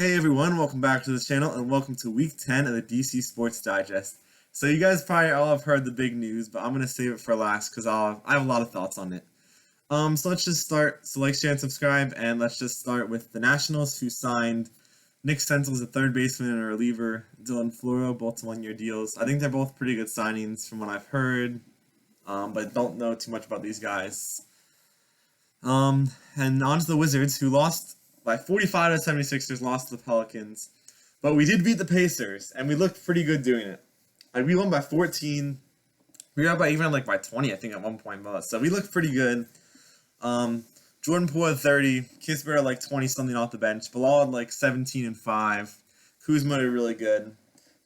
Hey everyone, welcome back to the channel and welcome to week 10 of the DC Sports Digest. So you guys probably all have heard the big news, but I'm going to save it for last because I have a lot of thoughts on it. So let's just start. So like, share, and subscribe, and let's just start with the Nationals, who signed Nick Senzel as a third baseman and a reliever, Dylan Floro, both to one-year deals. I think they're both pretty good signings from what I've heard, but don't know too much about these guys. And on to the Wizards, who lost by 45 to 76ers, lost to the Pelicans. But we did beat the Pacers, and we looked pretty good doing it. Like, we won by 14. We were up by even by 20, I think, at one point. So we looked pretty good. Jordan Poole had 30. Kispert had 20-something off the bench. Bilal had 17 and 5. Kuzma did really good.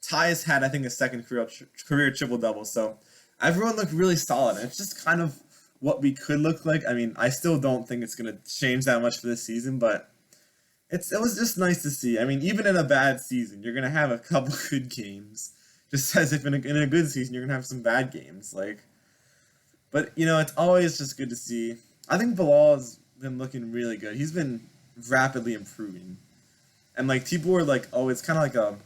Tyus had, I think, a second career triple-double. So everyone looked really solid. It's just kind of what we could look like. I mean, I still don't think it's going to change that much for this season, but it was just nice to see. I mean, even in a bad season, you're going to have a couple good games. Just as if in a good season, you're going to have some bad games. But, it's always just good to see. I think Bilal has been looking really good. He's been rapidly improving. And, people were oh, it's kind of like a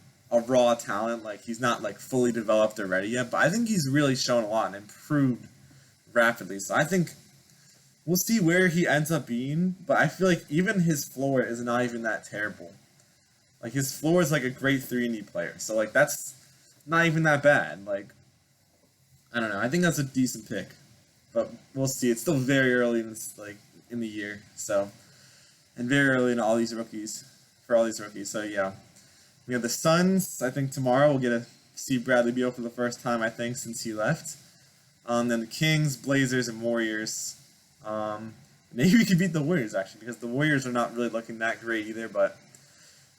raw talent. He's not, fully developed or ready yet. But I think he's really shown a lot and improved rapidly. So I think we'll see where he ends up being, but I feel like even his floor is not even that terrible. His floor is a great 3-and-D player. So that's not even that bad. I don't know. I think that's a decent pick. But we'll see. It's still very early in this in the year. So, and very early in all these rookies. So yeah. We have the Suns. I think tomorrow we'll get to see Bradley Beal for the first time, I think, since he left. Then the Kings, Blazers, and Warriors. Maybe we could beat the Warriors, actually, because the Warriors are not really looking that great either, but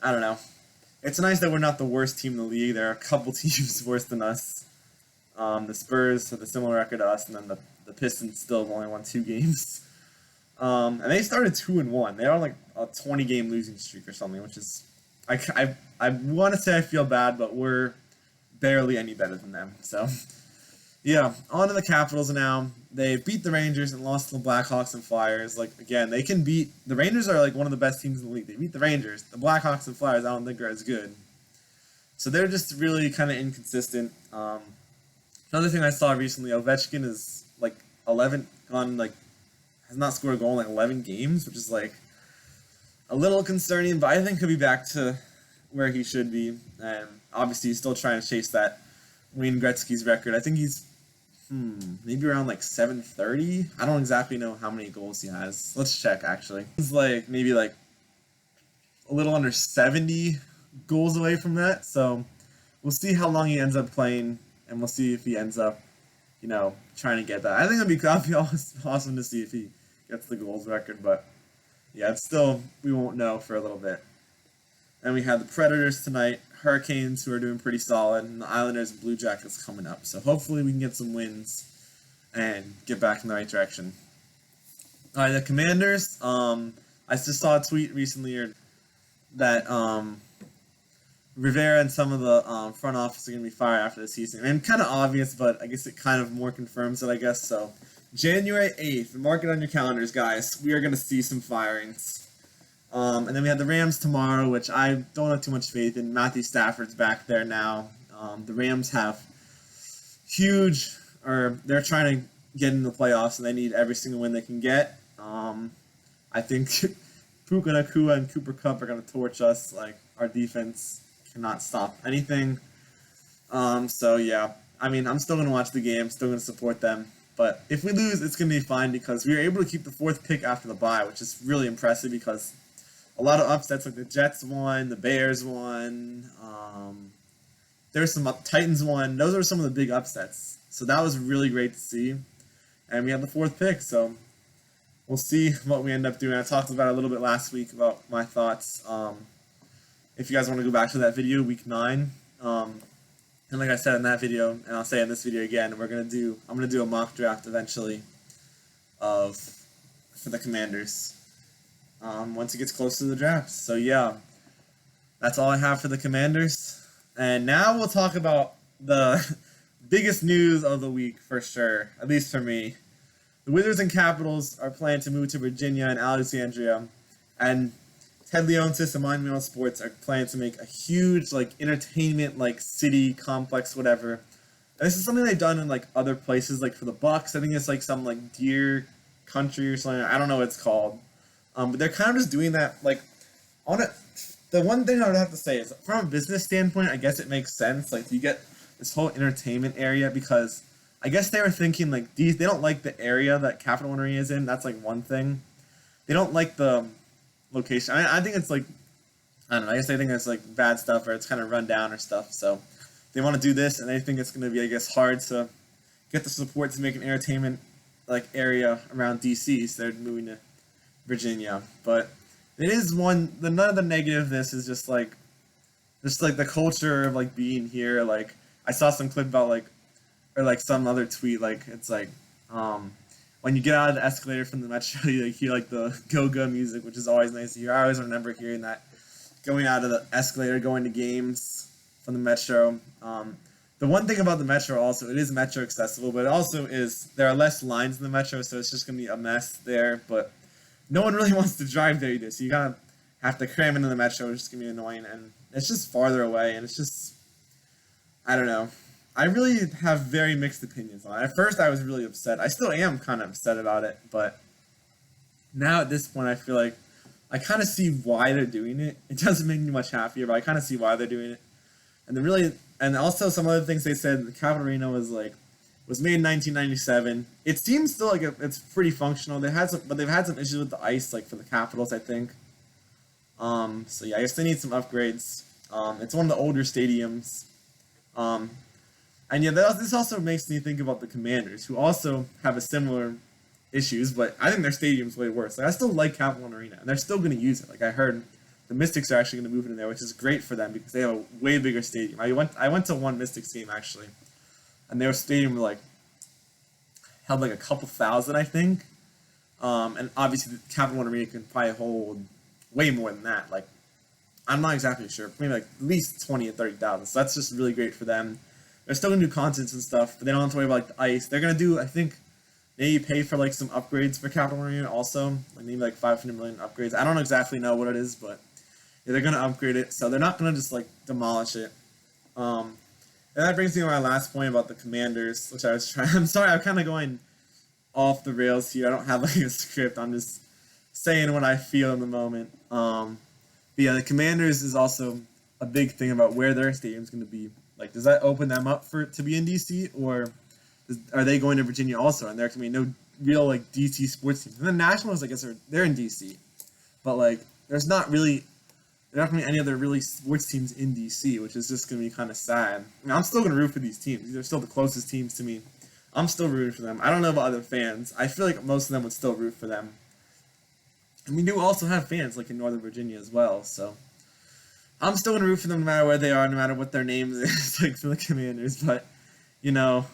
I don't know. It's nice that we're not the worst team in the league. There are a couple teams worse than us. The Spurs have a similar record to us, and then the Pistons still have only won 2 games. And they started 2-1. They're on a 20-game losing streak or something, which is... I want to say I feel bad, but we're barely any better than them, so... Yeah, on to the Capitals now. They beat the Rangers and lost to the Blackhawks and Flyers. Again, they can beat... The Rangers are, one of the best teams in the league. They beat the Rangers. The Blackhawks and Flyers, I don't think are as good. So they're just really kind of inconsistent. Another thing I saw recently, Ovechkin is, 11... has not scored a goal in, 11 games, which is, a little concerning. But I think he'll be back to where he should be. And obviously, he's still trying to chase that Wayne Gretzky's record. I think he's... maybe around 730. I don't exactly know how many goals he has. Let's check, actually. He's maybe a little under 70 goals away from that. So we'll see how long he ends up playing, and we'll see if he ends up, trying to get that. I think it'd be awesome to see if he gets the goals record, but yeah, it's still, we won't know for a little bit. And we have the Predators tonight, Hurricanes, who are doing pretty solid, and the Islanders and Blue Jackets coming up. So hopefully we can get some wins and get back in the right direction. All right, the Commanders. I just saw a tweet recently that Rivera and some of the front office are going to be fired after the season. And kind of obvious, but I guess it kind of more confirms it, I guess. So January 8th, mark it on your calendars, guys. We are going to see some firings. And then we have the Rams tomorrow, which I don't have too much faith in. Matthew Stafford's back there now. The Rams have they're trying to get in the playoffs, and they need every single win they can get. I think Puka Nacua and Cooper Kupp are going to torch us. Our defense cannot stop anything. So, yeah. I mean, I'm still going to watch the game, still going to support them. But if we lose, it's going to be fine because we were able to keep the 4th pick after the bye, which is really impressive because a lot of upsets, the Jets won, the Bears won, there's some Titans won. Those are some of the big upsets. So that was really great to see. And we have the 4th pick, so we'll see what we end up doing. I talked about it a little bit last week about my thoughts. If you guys want to go back to that video, week 9, and like I said in that video, and I'll say in this video again, I'm gonna do a mock draft eventually for the Commanders. Once it gets close to the draft. So yeah, that's all I have for the Commanders. And now we'll talk about the biggest news of the week for sure, at least for me. The Wizards and Capitals are planning to move to Virginia and Alexandria, and Ted Leonsis and Mind Mill Sports are planning to make a huge like entertainment like city complex, whatever. And this is something they've done in like other places, like for the Bucks. I think it's like some like Deer Country or something. I don't know what it's called. But they're kind of just doing that like on it. The one thing I would have to say is from a business standpoint, I guess it makes sense. Like you get this whole entertainment area because I guess they were thinking like these they don't like the area that Capital One Arena is in. That's like one thing. They don't like the location. I think it's like I don't know. I guess they think it's like bad stuff or it's kind of run down or stuff. So they want to do this and they think it's going to be I guess hard to get the support to make an entertainment like area around DC. So they're moving to Virginia, but it is one. None of the negative. This is just like the culture of like being here. Like I saw some clip about like or like some other tweet like it's like when you get out of the escalator from the metro you like hear like the go-go music, which is always nice to hear. I always remember hearing that going out of the escalator going to games from the metro. The one thing about the metro also, it is metro accessible, but it also is there are less lines in the metro, so it's just gonna be a mess there. But no one really wants to drive there either, so you kind of have to cram into the metro, which is gonna be annoying, and it's just farther away, and it's just I don't know. I really have very mixed opinions on it. At first, I was really upset. I still am kind of upset about it, but now at this point, I feel like I kind of see why they're doing it. It doesn't make me much happier, but I kind of see why they're doing it. And then really, and also some other things they said. The Capital Arena was made in 1997. It seems still like it's pretty functional. They've had some issues with the ice, like for the Capitals, I think. So yeah, I guess they need some upgrades. It's one of the older stadiums. And yeah, this also makes me think about the Commanders, who also have a similar issues, but I think their stadium's way worse. Like, I still like Capital One Arena, and they're still going to use it. Like I heard, the Mystics are actually going to move it in there, which is great for them because they have a way bigger stadium. I went to one Mystics game actually, and their stadium like held like a couple thousand, I think. And obviously, the Capital One Arena can probably hold way more than that. Like I'm not exactly sure, maybe like at least 20 or 30,000. So that's just really great for them. They're still gonna do concerts and stuff, but they don't have to worry about like the ice. They're gonna do, I think, maybe pay for like some upgrades for Capital Arena also, like maybe like 500 million upgrades. I don't exactly know what it is, but yeah, they're gonna upgrade it. So they're not gonna just like demolish it. And that brings me to my last point about the Commanders, which I was trying. I'm sorry, I'm kind of going off the rails here. I don't have like a script. I'm just saying what I feel in the moment. But yeah, the Commanders is also a big thing about where their stadium's gonna be. Like, does that open them up to be in DC, or are they going to Virginia also? And there can be no real like DC sports teams. And the Nationals, I guess, they're in DC, but like, there's not going to be any other really sports teams in DC, which is just going to be kind of sad. I mean, I'm still going to root for these teams. They're still the closest teams to me. I'm still rooting for them. I don't know about other fans. I feel like most of them would still root for them. And we do also have fans like in Northern Virginia as well, so I'm still going to root for them no matter where they are, no matter what their names is, like for the Commanders. But, you know,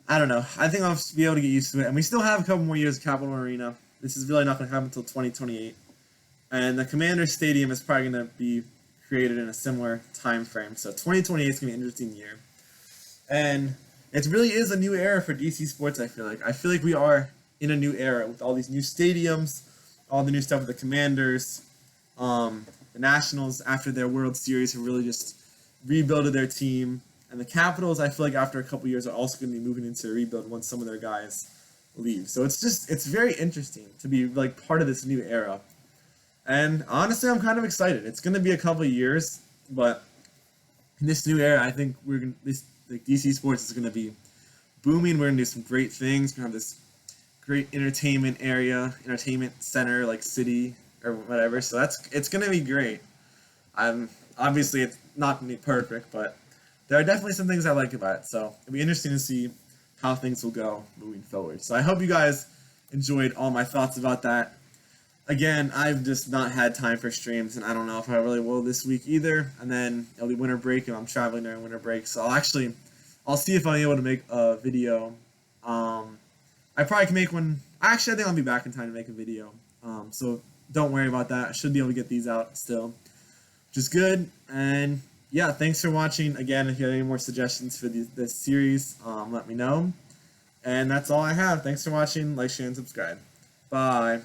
I don't know. I think I'll be able to get used to it. And we still have a couple more years of Capital Arena. This is really not going to happen until 2028. And the Commanders Stadium is probably going to be created in a similar time frame. So 2028 is going to be an interesting year. And it really is a new era for DC sports, I feel like. I feel like we are in a new era with all these new stadiums, all the new stuff with the Commanders. The Nationals, after their World Series, have really just rebuilt their team. And the Capitals, I feel like after a couple years, are also going to be moving into a rebuild once some of their guys leave. So it's very interesting to be like part of this new era. And honestly, I'm kind of excited. It's going to be a couple of years, but in this new era, I think DC sports is going to be booming. We're going to do some great things. We're going to have this great entertainment entertainment center, like city or whatever. So it's going to be great. Obviously it's not going to be perfect, but there are definitely some things I like about it. So it'll be interesting to see how things will go moving forward. So I hope you guys enjoyed all my thoughts about that. Again, I've just not had time for streams, and I don't know if I really will this week either. And then it'll be winter break, and I'm traveling during winter break. So I'll see if I'm able to make a video. I probably can make one. Actually, I think I'll be back in time to make a video. So don't worry about that. I should be able to get these out still, which is good. And yeah, thanks for watching. Again, if you have any more suggestions for this series, let me know. And that's all I have. Thanks for watching. Like, share, and subscribe. Bye.